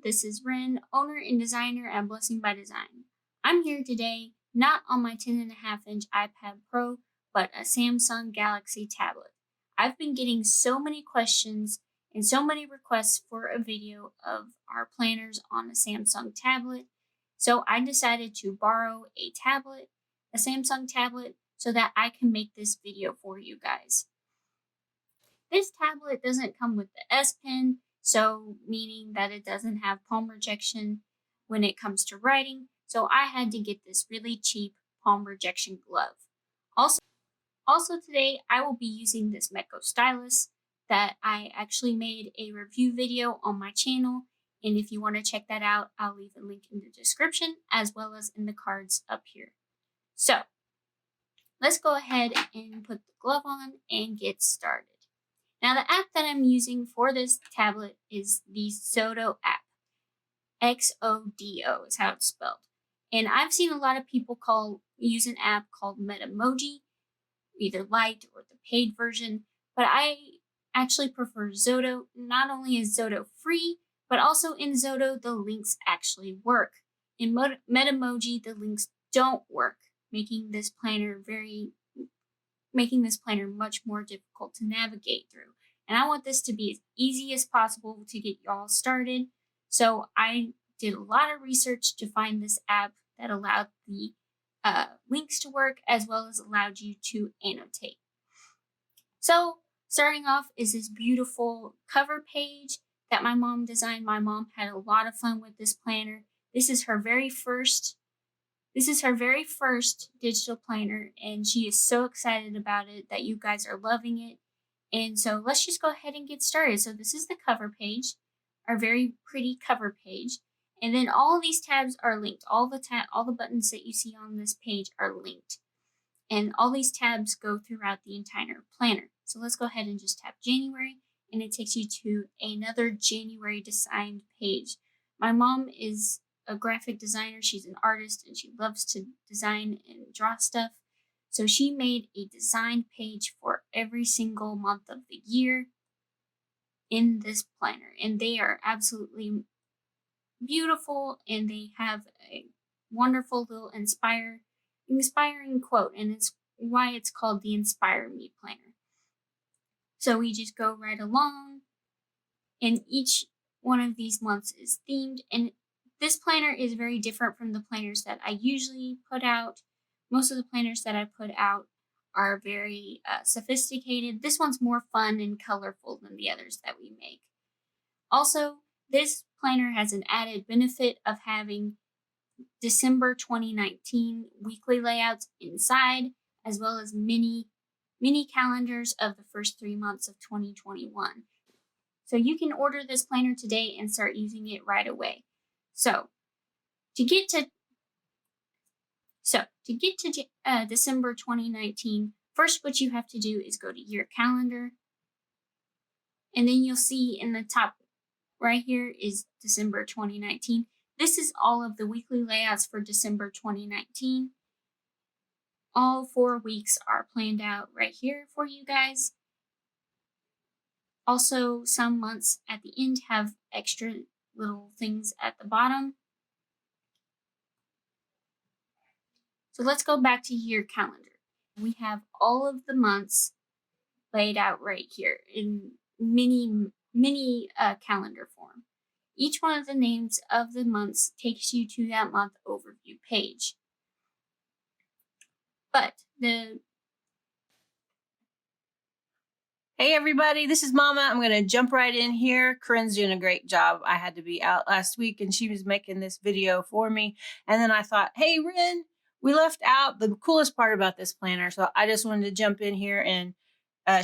this is Ren, owner and designer at Blessing by Design. I'm here today not on my 10.5-inch iPad Pro, but a Samsung Galaxy tablet. I've been getting so many questions and so many requests for a video of our planners on a Samsung tablet, so I decided to borrow a Samsung tablet, so that I can make this video for you guys. This tablet doesn't come with the S Pen, so meaning that it doesn't have palm rejection when it comes to writing, so I had to get this really cheap palm rejection glove. Also today, I will be using this Meko stylus that I actually made a review video on my channel, and if you want to check that out, I'll leave a link in the description as well as in the cards up here. So, let's go ahead and put the glove on and get started. Now, the app that I'm using for this tablet is the Xodo app. Xodo is how it's spelled. And I've seen a lot of people use an app called Metamoji, either light or the paid version, but I actually prefer Xodo. Not only is Xodo free, but also in Xodo, the links actually work. In Metamoji, the links don't work, making this planner much more difficult to navigate through. And I want this to be as easy as possible to get y'all started. So I did a lot of research to find this app that allowed the links to work as well as allowed you to annotate. So starting off is this beautiful cover page that my mom designed. My mom had a lot of fun with this planner. This is her very first digital planner, and she is so excited about it that you guys are loving it. And so let's just go ahead and get started. So this is the cover page, our very pretty cover page. And then all of these tabs are linked. All the buttons that you see on this page are linked. And all these tabs go throughout the entire planner. So let's go ahead and just tap January, and it takes you to another January designed page. My mom is a graphic designer. She's an artist and she loves to design and draw stuff. So she made a design page for every single month of the year in this planner, and they are absolutely beautiful, and they have a wonderful little inspiring quote, and it's why it's called the Inspire Me Planner. So we just go right along, and each one of these months is themed, and this planner is very different from the planners that I usually put out. Most of the planners that I put out are very sophisticated. This one's more fun and colorful than the others that we make. Also, this planner has an added benefit of having December 2019 weekly layouts inside, as well as mini calendars of the first 3 months of 2021. So you can order this planner today and start using it right away. So to get to December 2019, first what you have to do is go to your calendar, and then you'll see in the top right here is December 2019. This is all of the weekly layouts for December 2019. All 4 weeks are planned out right here for you guys. Also, some months at the end have extra little things at the bottom. So let's go back to your calendar. We have all of the months laid out right here in mini calendar form. Each one of the names of the months takes you to that month overview page. Hey everybody, this is Mama. I'm going to jump right in here. Corinne's doing a great job. I had to be out last week and she was making this video for me. And then I thought, hey Ren, we left out the coolest part about this planner. So I just wanted to jump in here and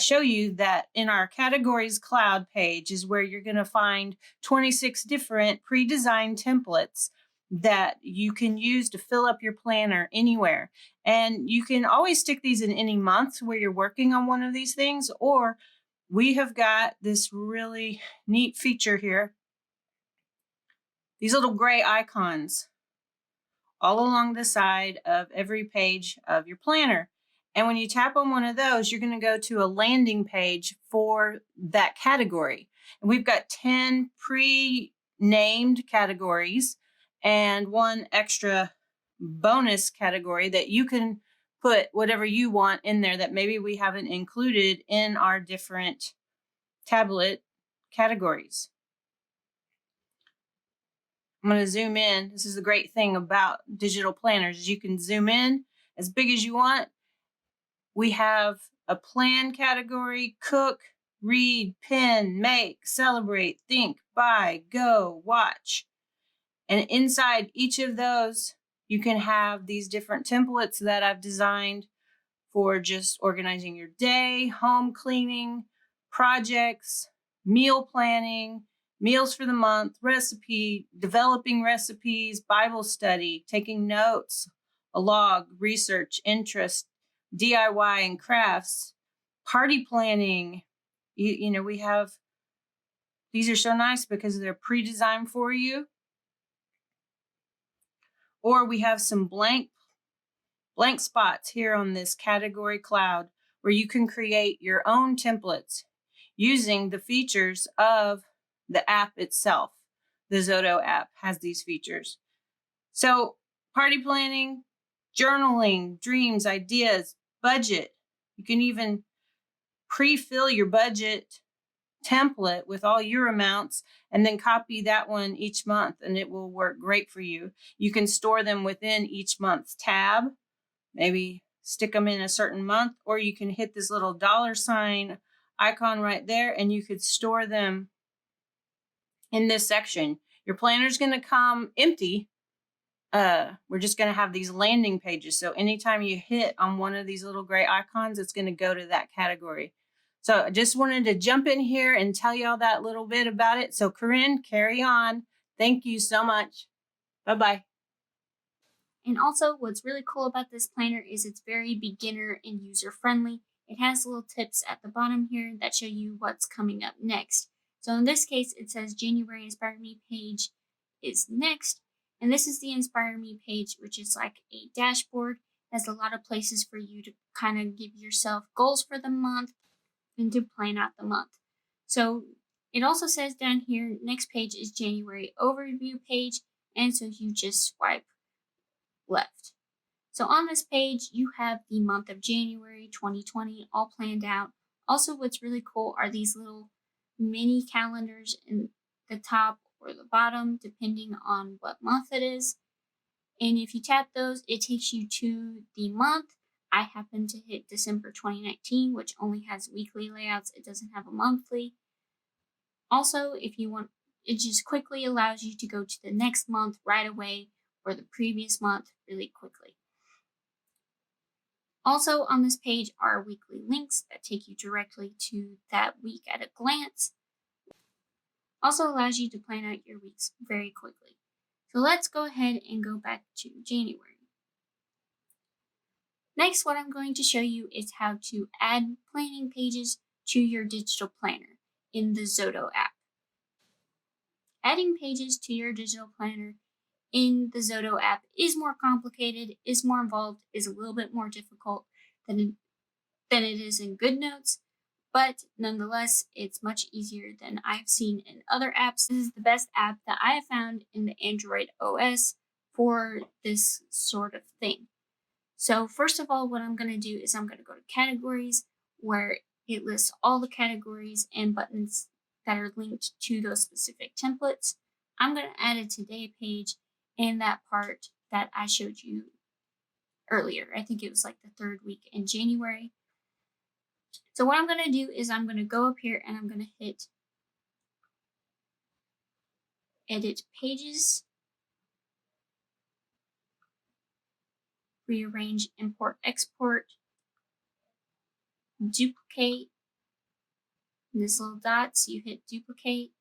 show you that in our categories cloud page is where you're going to find 26 different pre-designed templates that you can use to fill up your planner anywhere. And you can always stick these in any month where you're working on one of these things, or we have got this really neat feature here. These little gray icons all along the side of every page of your planner. And when you tap on one of those, you're going to go to a landing page for that category. And we've got 10 named categories and one extra bonus category that you can put whatever you want in there that maybe we haven't included in our different tablet categories. I'm going to zoom in. This is the great thing about digital planners. You can zoom in as big as you want. We have a plan category: cook, read, pin, make, celebrate, think, buy, go, watch. And inside each of those, you can have these different templates that I've designed for just organizing your day, home cleaning, projects, meal planning, meals for the month, recipe, developing recipes, Bible study, taking notes, a log, research, interest, DIY and crafts, party planning. We have, these are so nice because they're pre-designed for you. Or we have some blank spots here on this category cloud where you can create your own templates using the features of the app itself. The Xodo app has these features. So party planning, journaling, dreams, ideas, budget. You can even pre-fill your budget template with all your amounts and then copy that one each month, and it will work great for you. You can store them within each month's tab, maybe stick them in a certain month, or you can hit this little $ icon right there and you could store them in this section. Your planner's going to come empty. We're just going to have these landing pages. So anytime you hit on one of these little gray icons, it's going to go to that category. So I just wanted to jump in here and tell you all that little bit about it. So Corinne, carry on. Thank you so much. Bye-bye. And also, what's really cool about this planner is it's very beginner and user-friendly. It has little tips at the bottom here that show you what's coming up next. So in this case, it says January Inspire Me page is next. And this is the Inspire Me page, which is like a dashboard. It has a lot of places for you to kind of give yourself goals for the month and to plan out the month. So it also says down here, next page is January overview page. And so you just swipe left. So on this page, you have the month of January 2020 all planned out. Also, what's really cool are these little mini calendars in the top or the bottom, depending on what month it is. And if you tap those, it takes you to the month. I happen to hit December 2019, which only has weekly layouts. It doesn't have a monthly. Also, if you want, it just quickly allows you to go to the next month right away or the previous month really quickly. Also on this page are weekly links that take you directly to that week at a glance. Also allows you to plan out your weeks very quickly. So let's go ahead and go back to January. Next, what I'm going to show you is how to add planning pages to your digital planner in the Xodo app. Adding pages to your digital planner in the Xodo app is more complicated, is more involved, is a little bit more difficult than it is in GoodNotes, but nonetheless, it's much easier than I've seen in other apps. This is the best app that I have found in the Android OS for this sort of thing. So first of all, what I'm going to do is I'm going to go to categories, where it lists all the categories and buttons that are linked to those specific templates. I'm going to add a today page in that part that I showed you earlier. I think it was like the third week in January. So what I'm going to do is I'm going to go up here and I'm going to hit Edit Pages, Rearrange, Import, Export, Duplicate. In this little dots, you hit Duplicate.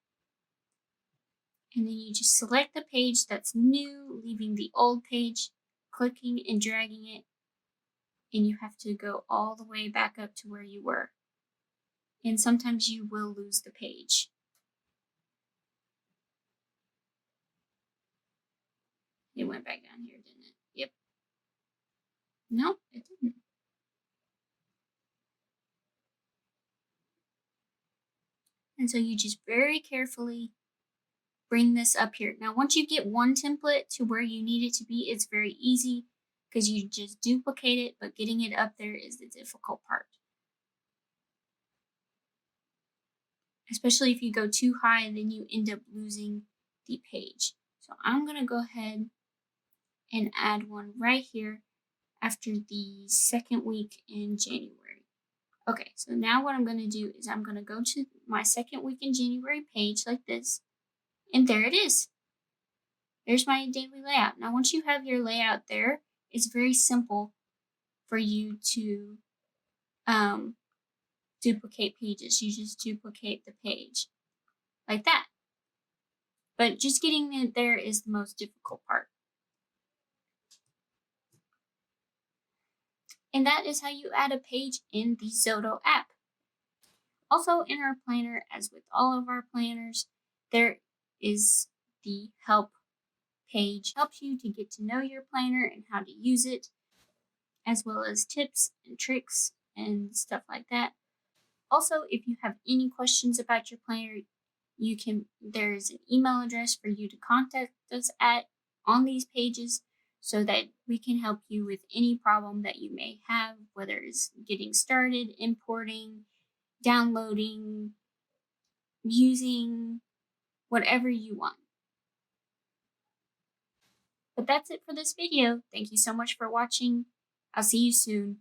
And then you just select the page that's new, leaving the old page, clicking and dragging it. And you have to go all the way back up to where you were. And sometimes you will lose the page. It went back down here, didn't it? Yep. No, it didn't. And so you just very carefully bring this up here. Now, once you get one template to where you need it to be, it's very easy because you just duplicate it, but getting it up there is the difficult part. Especially if you go too high, and then you end up losing the page. So I'm going to go ahead and add one right here after the second week in January. Okay, so now what I'm going to do is I'm going to go to my second week in January page like this, and there it is. There's my daily layout. Now, once you have your layout there, it's very simple for you to duplicate pages. You just duplicate the page like that. But just getting it there is the most difficult part. And that is how you add a page in the Xodo app. Also, in our planner, as with all of our planners, there is the help page. It helps you to get to know your planner and how to use it, as well as tips and tricks and stuff like that. Also, if you have any questions about your planner, there's an email address for you to contact us at on these pages so that we can help you with any problem that you may have, whether it's getting started, importing, downloading, using, whatever you want. But that's it for this video. Thank you so much for watching. I'll see you soon.